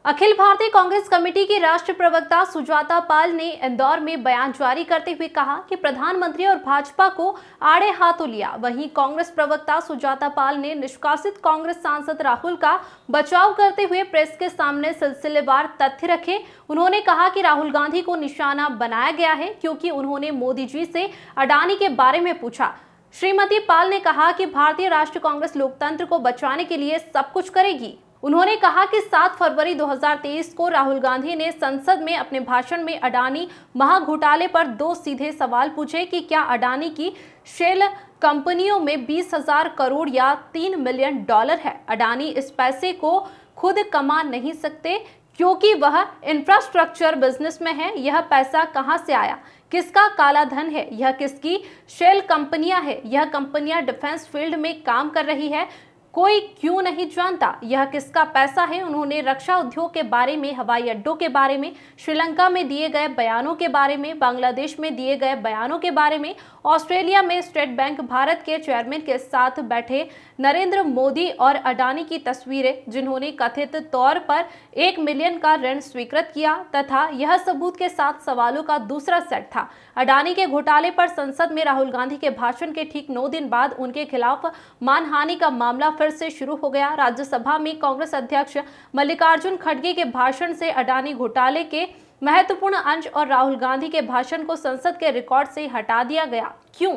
Akhil Bharatiya Congress committee की राष्ट्रीय प्रवक्ता सुजाता पाल ने इंदौर में बयान जारी करते हुए कहा कि प्रधानमंत्री और भाजपा को आड़े हाथों लिया। वहीं कांग्रेस प्रवक्ता सुजाता पाल ने निष्कासित कांग्रेस सांसद राहुल का बचाव करते हुए प्रेस के सामने सिलसिलेवार तथ्य रखे। उन्होंने कहा कि राहुल गांधी को निशाना बनाया गया है क्योंकि उन्होंने मोदी जी से अडानी के बारे में पूछा। श्रीमती पाल ने कहा कि भारतीय राष्ट्रीय कांग्रेस लोकतंत्र को बचाने के लिए सब कुछ करेगी। उन्होंने कहा कि 7 फरवरी 2023 को राहुल गांधी ने संसद में अपने भाषण में अडानी महाघोटाले पर 2 सीधे सवाल पूछे कि क्या अडानी की शेल कंपनियों में 20,000 करोड़ या 3 मिलियन डॉलर है। अडानी इस पैसे को खुद कमा नहीं सकते क्योंकि वह इंफ्रास्ट्रक्चर बिजनेस में है। यह पैसा कहां से आया, किसका काला धन है, यह किसकी शेल कंपनियां है, यह कंपनियां डिफेंस फील्ड में काम कर रही है, कोई क्यों नहीं जानता, यह किसका पैसा है। उन्होंने रक्षा उद्योग के बारे में, हवाई अड्डों के बारे में, श्रीलंका में दिए गए बयानों के बारे में, बांग्लादेश में दिए गए बयानों के बारे में, ऑस्ट्रेलिया में स्टेट बैंक भारत के चेयरमैन के साथ बैठे नरेंद्र मोदी और अडानी की तस्वीरें, जिन्होंने कथित तौर पर 1 मिलियन का ऋण स्वीकृत किया तथा यह सबूत के साथ सवालों का दूसरा सेट था। अडानी के घोटाले पर संसद में राहुल गांधी के भाषण के ठीक 9 दिन बाद उनके खिलाफ मानहानि का मामला फिर से शुरू हो गया। राज्यसभा में कांग्रेस अध्यक्ष मल्लिकार्जुन खड़गे के भाषण से अडानी घोटाले के महत्वपूर्ण अंश और राहुल गांधी के भाषण को संसद के रिकॉर्ड से हटा दिया गया। क्यों?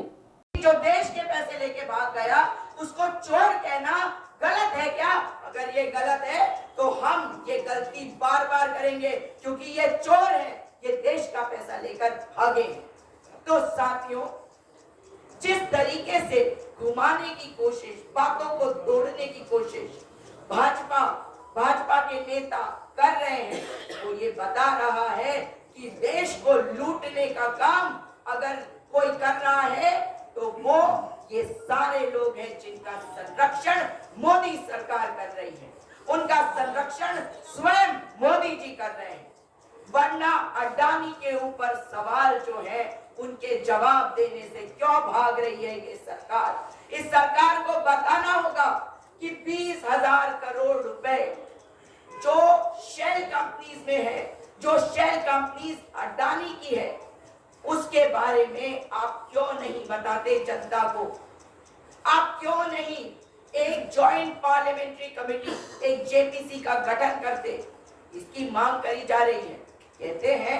जो देश के पैसे लेके भाग गया उसको चोर कहना गलत है क्या? अगर ये गलत है तो हम ये गलती बार बार करेंगे क्योंकि ये चोर है, ये देश का पैसा लेकर भागे। तो साथियों, जिस तरीके से घुमाने की कोशिश, बातों को तोड़ने की कोशिश भाजपा के नेता कर रहे हैं, वो ये बता रहा है कि देश को लूटने का काम अगर कोई कर रहा है तो वो ये सारे लोग हैं जिनका संरक्षण मोदी सरकार कर रही है। उनका संरक्षण स्वयं मोदी जी कर रहे हैं। वरना अडानी के ऊपर सवाल जो है उनके जवाब देने से क्यों भाग रही है ये सरकार? इस सरकार को बताना होगा कि 20,000 करोड़ रुपए जो शेल कंपनीज में है, जो शेल कंपनीज अडानी की है, उसके बारे में आप क्यों नहीं बताते जनता को? आप क्यों नहीं एक जॉइंट पार्लियामेंट्री कमेटी, एक जेपीसी का गठन करते? इसकी मांग करी जा रही है। कहते हैं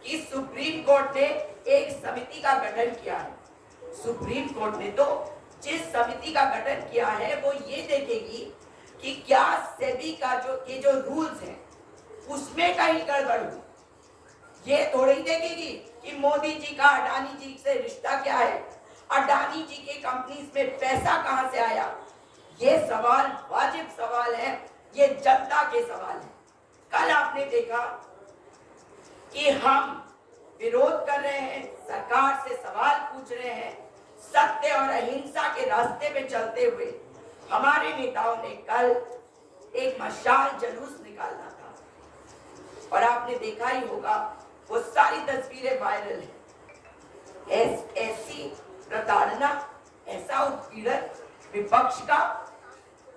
कि सुप्रीम कोर्ट ने एक समिति का गठन किया है। सुप्रीम कोर्ट ने तो जिस समिति का गठन किया है वो ये देखेगी कि क्या सेबी का जो रूल्स हैं उसमें कहीं गड़बड़ हुई। ये थोड़ी देखेगी कि मोदी जी का अडानी जी से रिश्ता क्या है, अडानी जी के कंपनीज में पैसा कहां से आया। ये सवाल वाजिब सवाल है, ये जनता के सवाल है। कल आपने देखा कि हम विरोध कर रहे हैं, सरकार से सवाल पूछ रहे हैं, सत्य और अहिंसा के रास्ते पे चलते हुए हमारे नेताओं ने कल एक मशाल जुलूस निकाला था और आपने देखा ही होगा वो सारी तस्वीरें वायरल हैं। ऐसी प्रताड़ना, ऐसा उत्पीड़न विपक्ष का,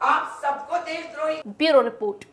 आप सबको देशद्रोही। Bureau report.